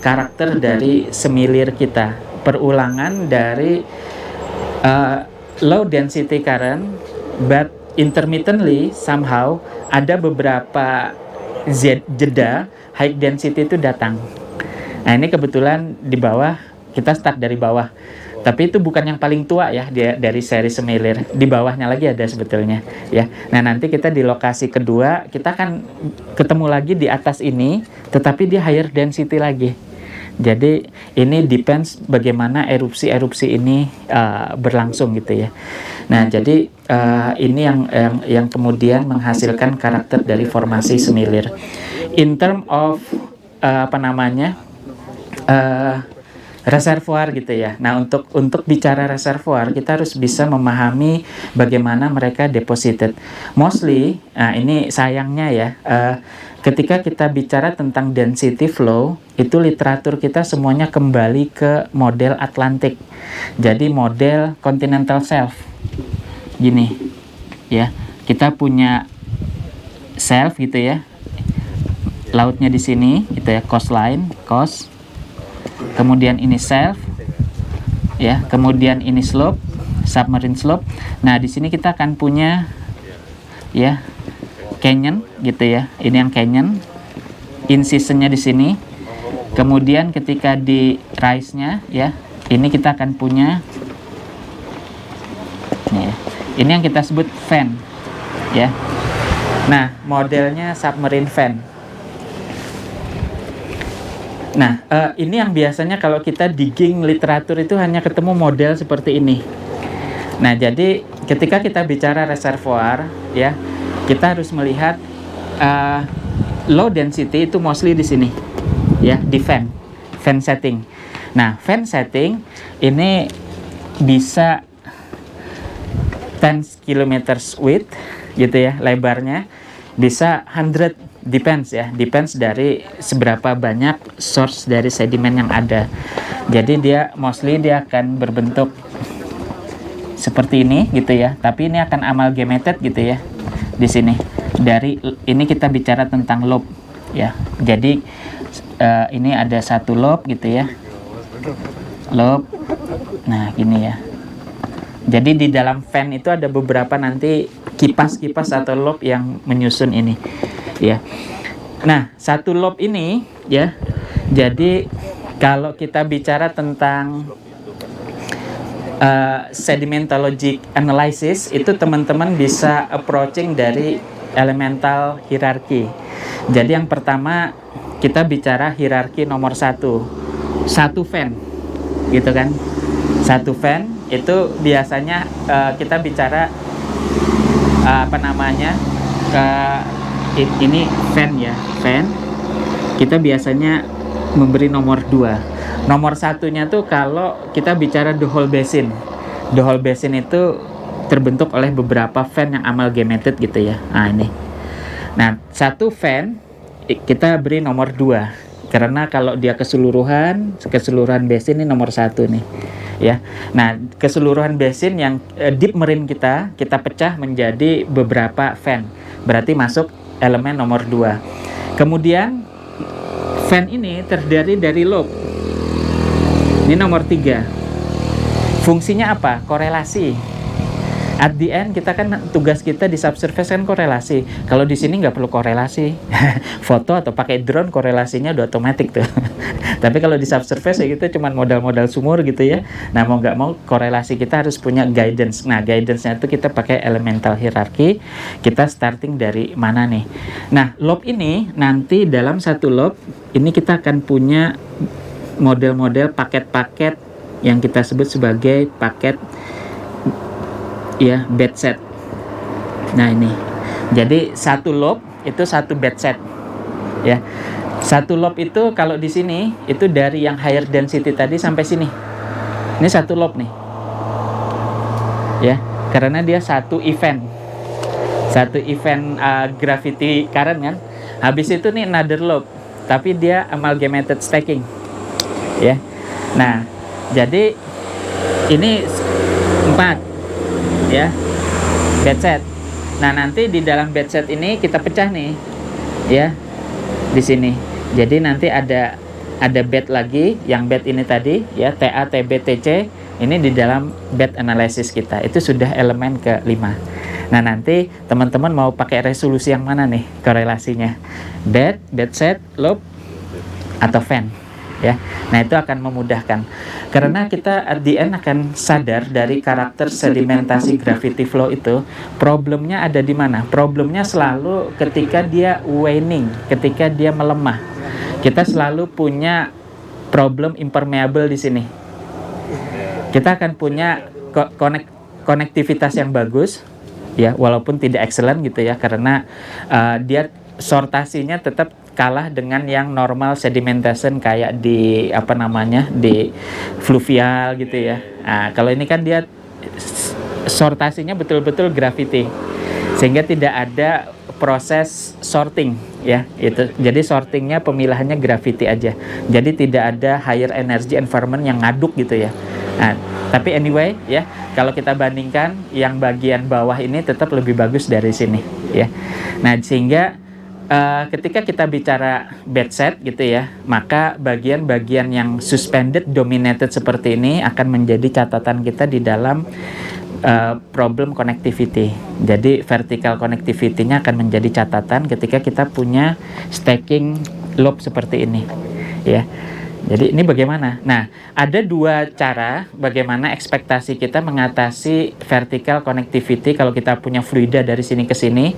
karakter dari semilir kita, perulangan dari low density current but intermittently somehow ada beberapa jeda high density itu datang. Nah ini kebetulan di bawah, kita start dari bawah, tapi itu bukan yang paling tua ya dari seri semilir. Di bawahnya lagi ada sebetulnya ya. Nah nanti kita di lokasi kedua kita akan ketemu lagi di atas ini, tetapi dia higher density lagi. Jadi ini depends bagaimana erupsi ini berlangsung gitu ya. Nah jadi ini yang kemudian menghasilkan karakter dari formasi semilir. In term of reservoir gitu ya. Nah untuk bicara reservoir kita harus bisa memahami bagaimana mereka deposited. Mostly, ini sayangnya ya, ketika kita bicara tentang density flow, itu literatur kita semuanya kembali ke model Atlantik. Jadi model continental shelf. Gini ya, kita punya shelf gitu ya. Lautnya di sini gitu ya, coastline, coast. Kemudian ini shelf ya, kemudian ini slope, submarine slope. Nah, di sini kita akan punya ya canyon gitu ya. Ini yang canyon. Incisionnya di sini. Kemudian ketika di rise-nya ya, ini kita akan punya ini ya. Ini yang kita sebut fan ya. Nah, modelnya submarine fan. Nah, ini yang biasanya kalau kita digging literatur itu hanya ketemu model seperti ini. Nah, jadi ketika kita bicara reservoir, ya, kita harus melihat low density itu mostly di sini, ya, di fan setting. Nah, fan setting ini bisa 10 km width, gitu ya, lebarnya, bisa 100 depends dari seberapa banyak source dari sedimen yang ada. Jadi dia mostly akan berbentuk seperti ini gitu ya, tapi ini akan amalgamated gitu ya di sini. Dari ini kita bicara tentang lobe ya. Jadi ini ada satu lobe gitu ya, lobe. Nah gini ya. Jadi di dalam fan itu ada beberapa nanti kipas-kipas atau lobe yang menyusun ini ya. Nah, satu lobe ini ya. Jadi kalau kita bicara tentang sedimentologic analysis, itu teman-teman bisa approaching dari elemental hierarchy. Jadi yang pertama kita bicara hierarki nomor satu fan gitu kan. Satu fan itu biasanya kita bicara ini fan ya, fan. Kita biasanya memberi nomor 2. Nomor satunya tuh kalau kita bicara the whole basin. The whole basin itu terbentuk oleh beberapa fan yang amalgamated gitu ya. Nah ini. Nah, satu fan kita beri nomor 2. Karena kalau dia keseluruhan basin ini nomor 1 nih. Ya. Nah, keseluruhan basin yang deep marine kita pecah menjadi beberapa fan. Berarti masuk elemen nomor 2. Kemudian fan ini terdiri dari lobe. Ini nomor 3. Fungsinya apa? Korelasi. At the end kita kan tugas kita di subsurface kan korelasi. Kalau di sini nggak perlu korelasi. Foto atau pakai drone korelasinya udah otomatis tuh. Tapi kalau di subsurface ya kita cuma modal-modal sumur gitu ya. Nah mau nggak mau korelasi kita harus punya guidance. Nah guidance-nya itu kita pakai elemental hierarchy. Kita starting dari mana nih? Nah lobe ini nanti dalam satu lobe ini kita akan punya model-model paket-paket yang kita sebut sebagai paket ya bed set. Nah ini jadi satu lobe itu satu bed set ya. Satu lobe itu kalau di sini itu dari yang higher density tadi sampai sini. Ini satu lobe nih ya, karena dia satu event gravity current kan. Habis itu nih another lobe, tapi dia amalgamated stacking ya. Nah jadi ini 4 ya bed set. Nah nanti di dalam bed set ini kita pecah nih ya di sini. Jadi nanti ada ada bed lagi, yang bed ini tadi ya, TA, TB, TC, ini di dalam bed analysis kita. Itu sudah elemen ke-5. Nah, nanti teman-teman mau pakai resolusi yang mana nih korelasinya? Bed set, loop, atau fan ya. Nah, itu akan memudahkan. Karena kita at the end akan sadar dari karakter sedimentasi gravity flow itu, problemnya ada di mana? Problemnya selalu ketika dia waning, ketika dia melemah. Kita selalu punya problem impermeable di sini. Kita akan punya konektivitas yang bagus, ya, walaupun tidak excellent gitu ya, karena dia sortasinya tetap kalah dengan yang normal sedimentation kayak di di fluvial gitu ya. Nah, kalau ini kan dia sortasinya betul-betul gravity, sehingga tidak ada proses sorting ya. Itu jadi sortingnya, pemilahannya gravity aja, jadi tidak ada higher energy environment yang ngaduk gitu ya. Nah, tapi anyway ya, kalau kita bandingkan yang bagian bawah ini tetap lebih bagus dari sini ya. Nah, sehingga ketika kita bicara bed set gitu ya, maka bagian-bagian yang suspended dominated seperti ini akan menjadi catatan kita di dalam problem connectivity. Jadi vertical connectivity-nya akan menjadi catatan ketika kita punya stacking loop seperti ini ya. Jadi ini bagaimana? Nah, ada dua cara bagaimana ekspektasi kita mengatasi vertical connectivity kalau kita punya fluida dari sini ke sini.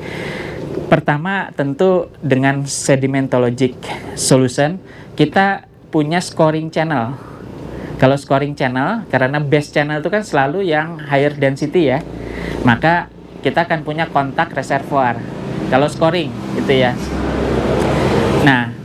Pertama, tentu dengan sedimentologic solution, kita punya scoring channel. Kalau scoring channel, karena base channel itu kan selalu yang higher density ya, maka kita akan punya kontak reservoir. Kalau scoring gitu ya. Nah,